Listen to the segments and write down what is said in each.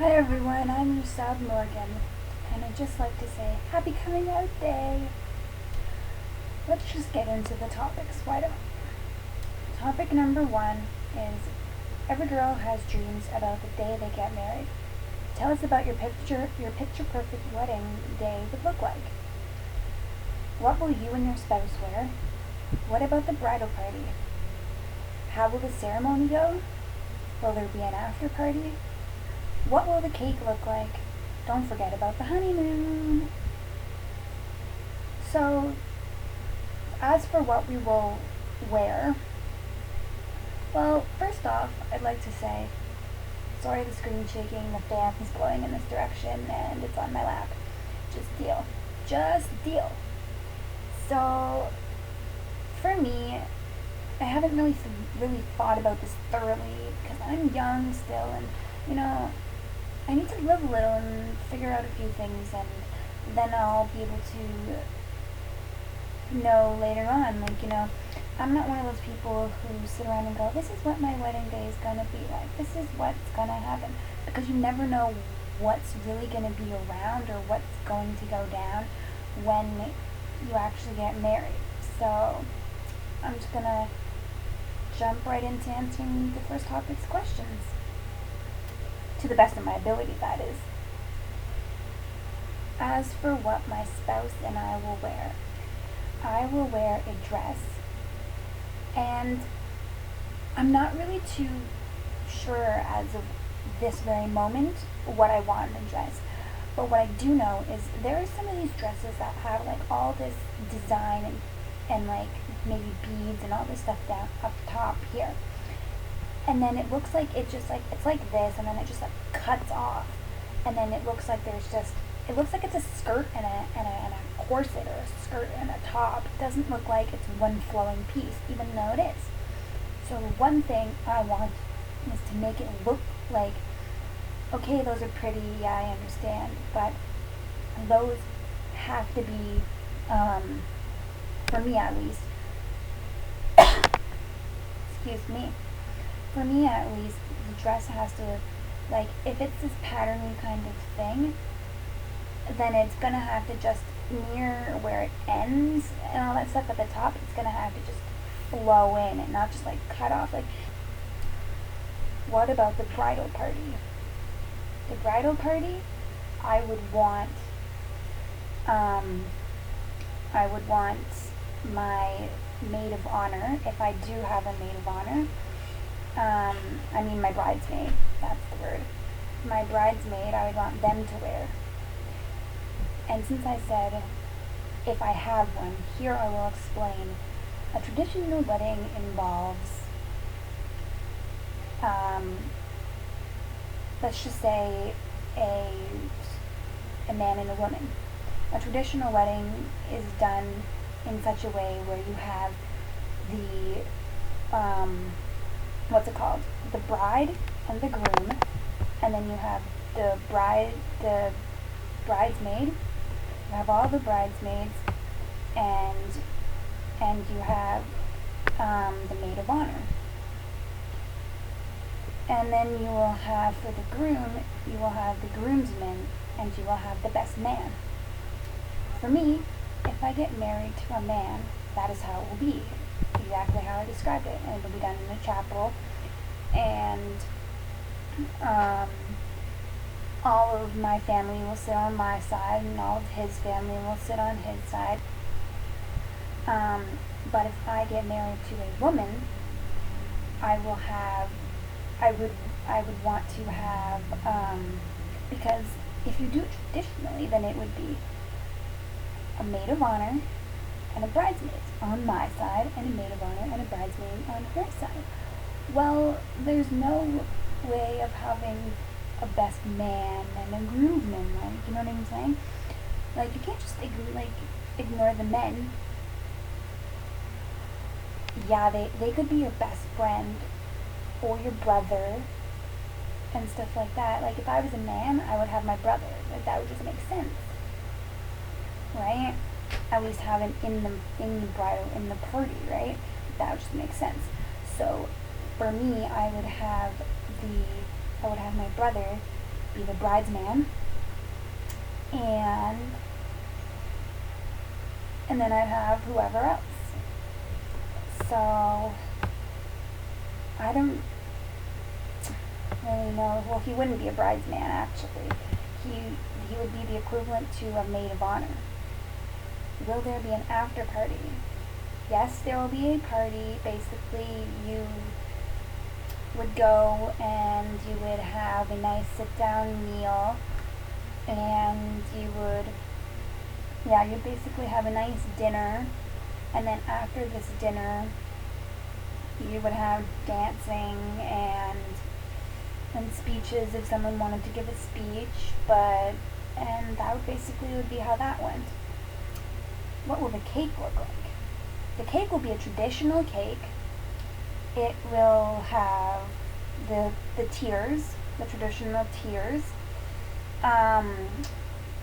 Hi everyone, I'm your Sab Morgan, and I'd just like to say Happy Coming Out Day! Let's just get into the topics, why don't we? Topic number 1 is every girl has dreams about the day they get married. Tell us about your picture perfect wedding day would look like. What will you and your spouse wear? What about the bridal party? How will the ceremony go? Will there be an after party? What will the cake look like? Don't forget about the honeymoon. So, as for what we will wear, well, first off, I'd like to say, sorry the screen's shaking, the fan is blowing in this direction, and it's on my lap. Just deal. So, for me, I haven't really thought about this thoroughly, because I'm young still, and, I need to live a little and figure out a few things, and then I'll be able to know later on. I'm not one of those people who sit around and go, this is what my wedding day is going to be like. This is what's going to happen. Because you never know what's really going to be around or what's going to go down when you actually get married. So I'm just going to jump right into answering the first topic's questions. To the best of my ability, that is. As for what my spouse and I will wear a dress, and I'm not really too sure as of this very moment what I want in a dress, but what I do know is there are some of these dresses that have all this design and maybe beads and all this stuff down up top here. And then it looks like it's like this, and then it just cuts off, and then it looks like it looks like it's a skirt and a corset, or a skirt and a top. It doesn't look like it's one flowing piece, even though it is. So one thing I want is to make it look like, okay, those are pretty, yeah, I understand, but those have to be, for me at least, excuse me, for me at least, the dress has to, if it's this patterny kind of thing, then it's going to have to just near where it ends and all that stuff at the top, it's going to have to just flow in and not just cut off. What about the bridal party? The bridal party, I would want my maid of honor, if I do have a maid of honor, my bridesmaid, that's the word. My bridesmaid, I would want them to wear. And since I said, if I have one, here I will explain. A traditional wedding involves, let's just say, a man and a woman. A traditional wedding is done in such a way where you have the, the bride and the groom, and then you have the bridesmaid, you have all the bridesmaids, and you have the maid of honor. And then you will have, for the groom, you will have the groomsmen, and you will have the best man. For me, if I get married to a man, that is how it will be. Exactly how I described it. And it will be done in a chapel, and all of my family will sit on my side, and all of his family will sit on his side. But if I get married to a woman, I would want to have, because if you do it traditionally, then it would be a maid of honor and a bridesmaid on my side, and a maid of honor and a bridesmaid on her side. Well, there's no way of having a best man and a groomsman, you know what I'm saying? You can't just ignore the men. Yeah, they could be your best friend or your brother and stuff like that. If I was a man, I would have my brother. That would just make sense, right? At least have him in the party, right? That would just make sense. So for me, I would have my brother be the bridesman, and then I'd have whoever else. So I don't really know. Well, he wouldn't be a bridesman, actually. He would be the equivalent to a maid of honor. Will there be an after party? Yes, there will be a party. Basically, you would go and you would have a nice sit-down meal, and you'd basically have a nice dinner, and then after this dinner, you would have dancing and speeches if someone wanted to give a speech, and that would be how that went. What will the cake look like? The cake will be a traditional cake. It will have the tiers, the traditional tiers,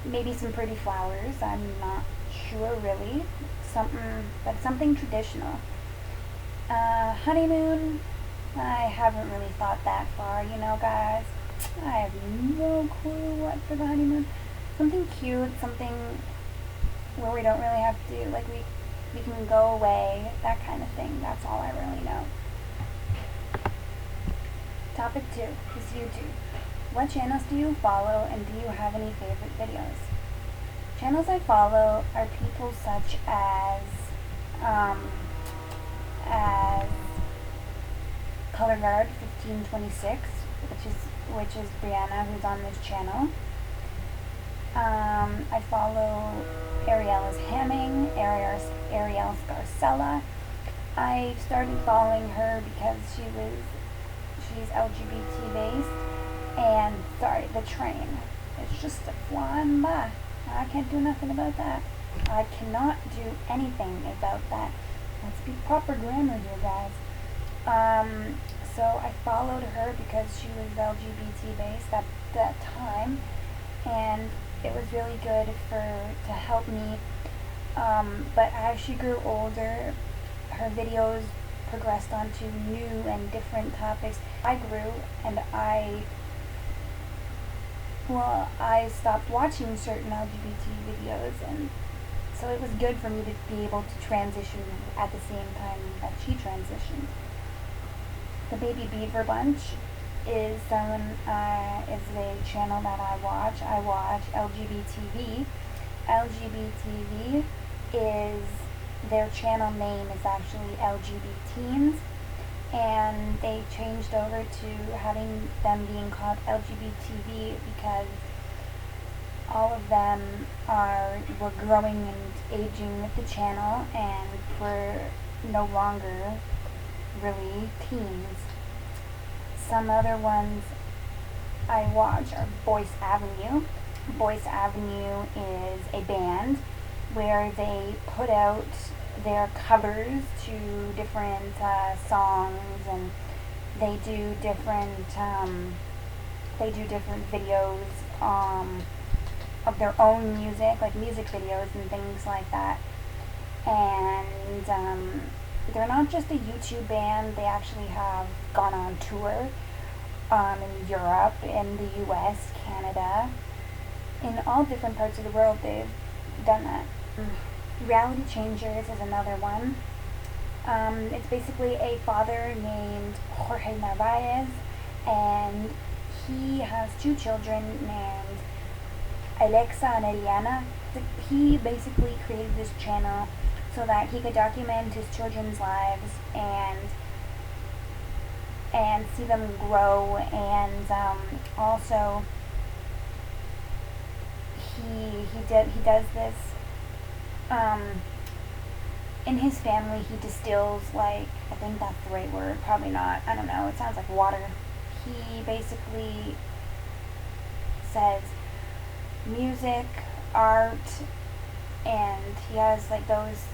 maybe some pretty flowers, I'm not sure really, something traditional. Honeymoon, I haven't really thought that far, guys. I have no clue what for the honeymoon. Something cute, something where we don't really have to, like, we can go away, that kind of thing. That's all I really know. Topic 2 is YouTube. What channels do you follow, and do you have any favorite videos? Channels I follow are people such as Color Guard 1526, which is Brianna, who's on this channel. I follow Ariel's Hamming, Ariel Scarcella. I started following her because she's LGBT based, and sorry, the train is just flying by. I can't do nothing about that. I cannot do anything about that. Let's be proper grammar here, guys. So I followed her because she was LGBT based at that time, and it was really good to help me. But as she grew older, her videos progressed onto new and different topics. I grew, and I stopped watching certain LGBT videos, and so it was good for me to be able to transition at the same time that she transitioned. The Baby Beaver Bunch is a channel that I watch. I watch LGBTV. LGBTV is, their channel name is actually LGBteens, and they changed over to having them being called LGBTV because all of them were growing and aging with the channel and were no longer really teens. Some other ones I watch are Boyce Avenue. Boyce Avenue is a band where they put out their covers to different songs, and they do different videos of their own music, like music videos and things like that. And they're not just a YouTube band, they actually have gone on tour in Europe, in the US, Canada, in all different parts of the world they've done that. Reality Changers is another one. It's basically a father named Jorge Narvaez, and he has 2 children named Alexa and Ariana. He basically created this channel so that he could document his children's lives and see them grow, and also he does this in his family. He distills, like, I think that's the right word, probably not, I don't know, it sounds like water. He basically says music, art, and he has like those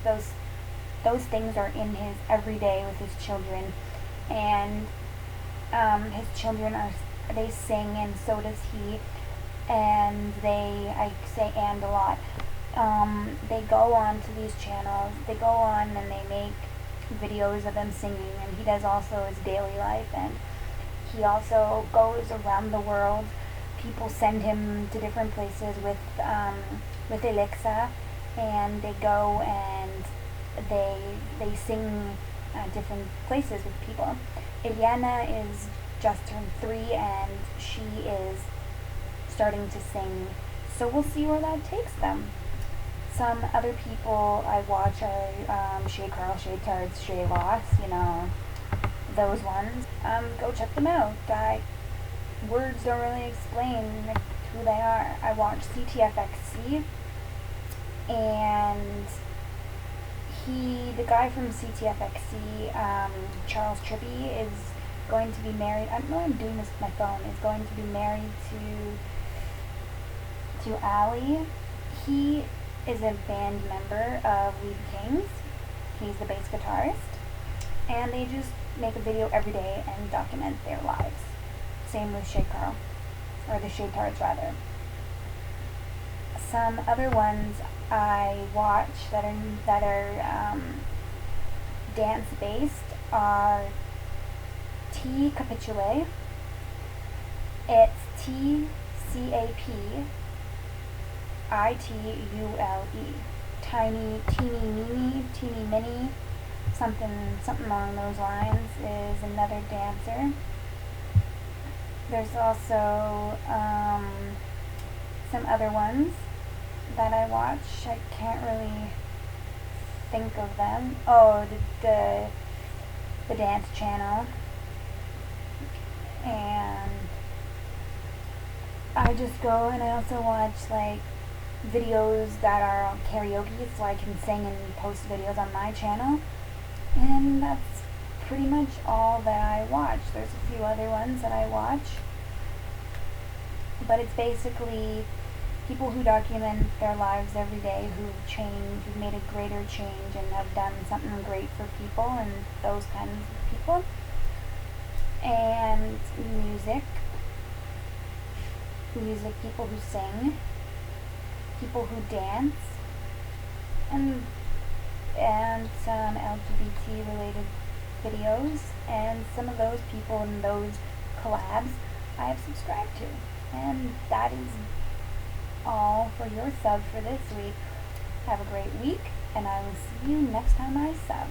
things are in his everyday with his children, and his children they sing, and so does he, and I say and a lot. They go on to these channels, they go on and they make videos of them singing, and he does also his daily life, and he also goes around the world people send him to different places with Alexa, and they go and they sing at different places with people. Eliana is just turned 3 and she is starting to sing, so we'll see where that takes them. Some other people I watch are Shay Carl, Shay Tards, Shay Ross, those ones. Go check them out. Words don't really explain who they are. I watch CTFXC, and the guy from CTFXC, Charles Trippy, is going to be married. I don't know why I'm doing this with my phone. Is going to be married to Ali. He is a band member of Weed Kings. He's the bass guitarist, and they just make a video every day and document their lives. Same with Shay Carl, or the Shay Tards rather. Some other ones I watch that are dance based are T Capitule. It's TCAPITULE. Teeny mini, something along those lines, is another dancer. There's also some other ones that I watch. I can't really think of them. Oh, the dance channel. And I just go and I also watch videos that are karaoke, so I can sing and post videos on my channel. And that's pretty much all that I watch. There's a few other ones that I watch, but it's basically people who document their lives every day, who've made a greater change and have done something great for people, and those kinds of people. And music, people who sing, people who dance, and some LGBT related videos, and some of those people and those collabs I have subscribed to. And that is all for your sub for this week. Have a great week, and I will see you next time I sub.